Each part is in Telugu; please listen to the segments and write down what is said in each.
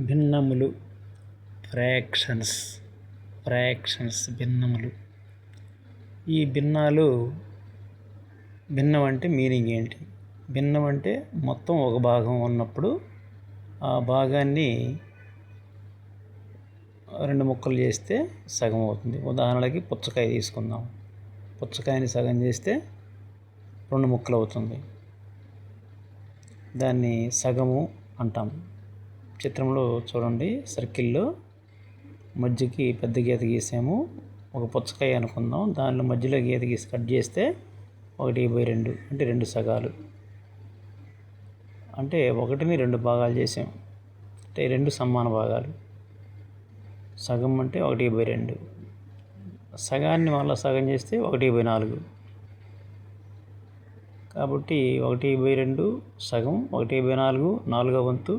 భిన్నములు ఫ్రాక్షన్స్ భిన్నములు. ఈ భిన్నాలు భిన్నం అంటే మీనింగ్ ఏంటి? భిన్నం అంటే మొత్తం ఒక భాగం ఉన్నప్పుడు ఆ భాగాన్ని రెండు ముక్కలు చేస్తే సగం అవుతుంది. ఉదాహరణకి పుచ్చకాయ తీసుకుందాం. పుచ్చకాయని సగం చేస్తే రెండు ముక్కలు అవుతుంది. దాన్ని సగము అంటాం. చిత్రంలో చూడండి, సర్కిల్లో మధ్యకి పెద్ద గీత గీసాము. ఒక పుచ్చకాయ అనుకుందాం, దానిలో మధ్యలో గీత గీసి కట్ చేస్తే 1/2 అంటే 2 సగాలు. అంటే 1ని 2 భాగాలు చేసాం, అంటే 2 సమాన భాగాలు. సగం అంటే 1/2. సగాన్ని మళ్ళీ సగం చేస్తే 1/4. కాబట్టి 1/2 సగం, 1/4 నాలుగవ వంతు,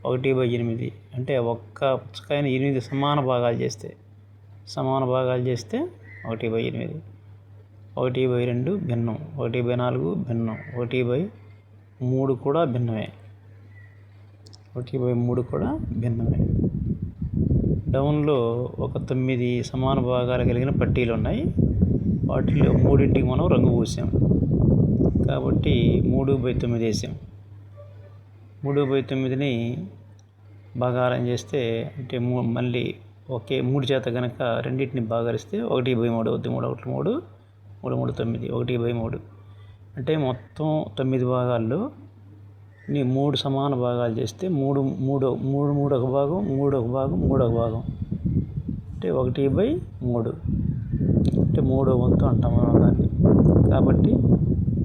1/8. అంటే ఒక్క పుచ్చకాయని 8 సమాన భాగాలు చేస్తే 1/8. 1/2 భిన్నం, 1/4 భిన్నం, 1/3 కూడా భిన్నమే. 1/3 కూడా భిన్నమే. డౌన్లో ఒక 9 సమాన భాగాలు కలిగిన పట్టీలు ఉన్నాయి. వాటిలో 3ంటికి మనం రంగు పూసాం కాబట్టి 3/9 వేసాం. 3/9ని భాగారం చేస్తే అంటే మళ్ళీ ఒకే 3 చేత కనుక రెండింటిని భాగరిస్తే 1/3 అవుతుంది. 3 1 3, 3 3 9, 1/3. అంటే మొత్తం 9 భాగాల్లో 3 సమాన భాగాలు చేస్తే 3 ఒక భాగం, 3 ఒక భాగం, 3 ఒక భాగం, అంటే 1/3, అంటే 3వ వంతు అంటాం మనం దాన్ని. కాబట్టి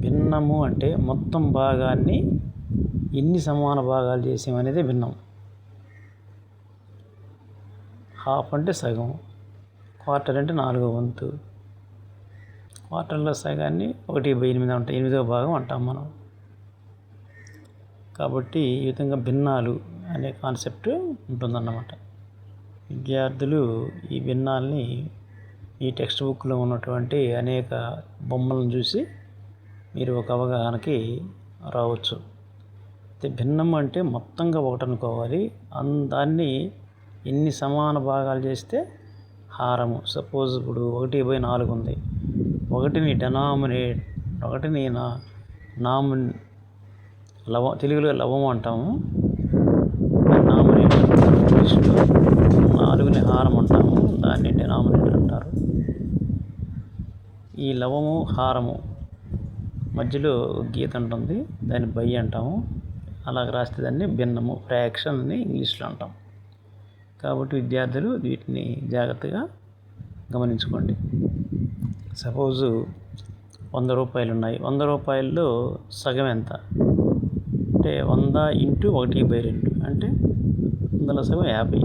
భిన్నము అంటే మొత్తం భాగాన్ని ఎన్ని సమాన భాగాలు చేసామనేది భిన్నం. హాఫ్ అంటే సగం, క్వార్టర్ అంటే 4వ వంతు. క్వార్టర్లో సగాన్ని 1/8 అంటాం, 8వ భాగం అంటాం మనం. కాబట్టి ఈ విధంగా భిన్నాలు అనే కాన్సెప్ట్ ఉంటుందన్నమాట. విద్యార్థులు ఈ భిన్నాల్ని ఈ టెక్స్ట్ బుక్లో ఉన్నటువంటి అనేక బొమ్మలను చూసి మీరు ఒక అవగాహనకి రావచ్చు. అయితే భిన్నం అంటే మొత్తంగా ఒకటి అనుకోవాలి. దాన్ని ఎన్ని సమాన భాగాలు చేస్తే హారము. సపోజ్ ఇప్పుడు 1/4 ఉంది. ఒకటిని తెలుగులో లవము అంటాము, డినామినేటర్ అంటారు ఇంగ్లీష్లో. 4ని హారం అంటాము, దాన్ని డినామినేటర్ అంటారు. ఈ లవము హారము మధ్యలో గీత ఉంటుంది, దాన్ని బై అంటాము. అలాగ రాస్తే దాన్ని భిన్నము, ఫ్రాక్షన్ అని ఇంగ్లీష్లో అంటాం. కాబట్టి విద్యార్థులు వీటిని జాగ్రత్తగా గమనించుకోండి. సపోజు 100 రూపాయలు ఉన్నాయి. 100 రూపాయల్లో సగం ఎంత అంటే 100 × 1/2 అంటే 100లో సగం 50.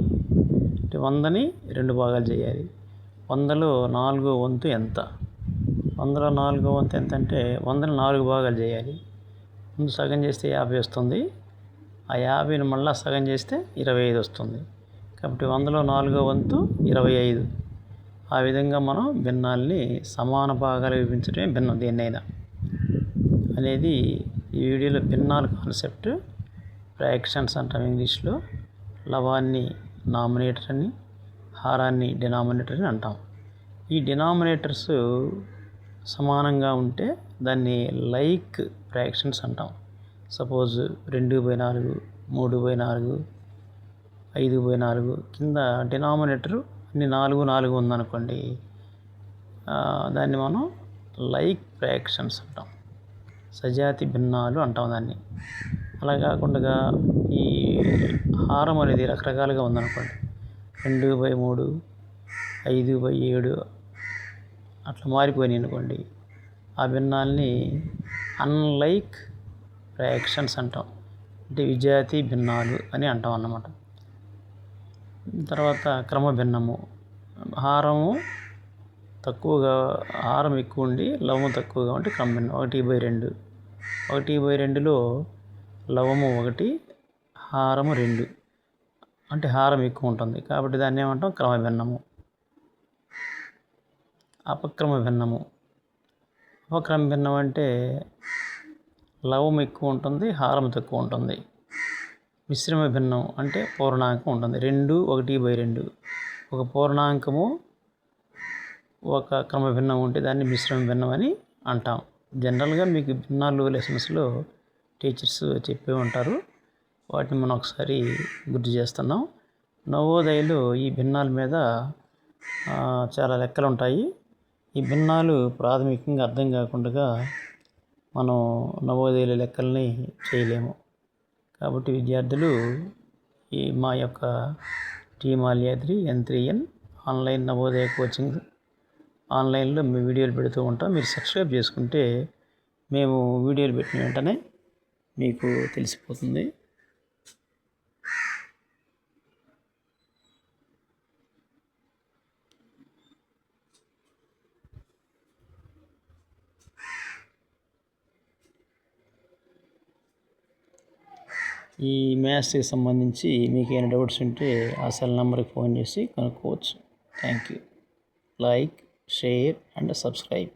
అంటే 100ని 2 భాగాలు చేయాలి. 100లో 4వ వంతు ఎంత? 100లో 4వ వంతు ఎంత అంటే 100ని 4 భాగాలు చేయాలి. ముందు సగం చేస్తే 50 వస్తుంది. ఆ 50ని మళ్ళీ సగం చేస్తే 25 వస్తుంది. కాబట్టి 100లో 4వ వంతు 25. ఆ విధంగా మనం భిన్నాల్ని సమాన భాగాలు విభజించడమే భిన్నం. దేన్నైనా అనేది ఈ వీడియోలో భిన్నాల కాన్సెప్ట్. ఫ్రాక్షన్స్ అంటాం ఇంగ్లీష్లో. లవాన్ని నామినేటర్ అని, హారాన్ని డినామినేటర్ అని అంటాం. ఈ డినామినేటర్స్ సమానంగా ఉంటే దాన్ని లైక్ ఫ్రాక్షన్స్ అంటాం. సపోజ్ 2/4, 3/4, 5/4 కింద డినామినేటరు అన్ని 4 4 ఉందనుకోండి, దాన్ని మనం లైక్ ఫ్రాక్షన్స్ అంటాం. సజాతి భిన్నాలు అంటాం దాన్ని. అలా కాకుండా ఈ హారం అనేది రకరకాలుగా ఉందనుకోండి, 2/3, 5/7 అట్లా మారిపోయినాయి అనుకోండి, ఆ భిన్నాల్ని అన్లైక్ ఫ్రాక్షన్స్ అంటాం. అంటే విజాతి భిన్నాలు అని అంటాం అన్నమాట. తర్వాత క్రమ భిన్నము. హారం ఎక్కువ ఉండి లవము తక్కువగా ఉంటే క్రమ భిన్నం. 1/2. 1/2లో లవము 1, హారము 2. అంటే హారం ఎక్కువ ఉంటుంది కాబట్టి దాన్ని ఏమంటాం? క్రమ భిన్నము. అపక్రమ భిన్నము. అపక్రమ భిన్నం అంటే లవం ఎక్కువ ఉంటుంది, హారం తక్కువ ఉంటుంది. మిశ్రమ భిన్నం అంటే పూర్ణాంకం ఉంటుంది. 2 1/2. ఒక పూర్ణాంకము ఒక క్రమ భిన్నం ఉంటే దాన్ని మిశ్రమ భిన్నం అని అంటాం. జనరల్గా మీకు భిన్నాలు లెసన్స్లో టీచర్స్ చెప్పే ఉంటారు. వాటిని మనం ఒకసారి గుర్తు చేస్తున్నాం. నవోదయలో ఈ భిన్నాల మీద చాలా లెక్కలు ఉంటాయి. ఈ భిన్నాలు ప్రాథమికంగా అర్థం కాకుండా మనం నవోదయల లెక్కల్ని చేయలేము. కాబట్టి విద్యార్థులు మా యొక్క T Malyadri N3N online Navodaya coaching ఆన్లైన్లో మేము వీడియోలు పెడుతూ ఉంటాం. మీరు సబ్స్క్రైబ్ చేసుకుంటే మేము వీడియోలు పెట్టిన వెంటనే మీకు తెలిసిపోతుంది. ఈ మ్యాథ్స్కి సంబంధించి మీకు ఏమైనా డౌట్స్ ఉంటే ఆ సెల్ నెంబర్కి ఫోన్ చేసి కనుక్కోవచ్చు. Thank you. Like, share and subscribe.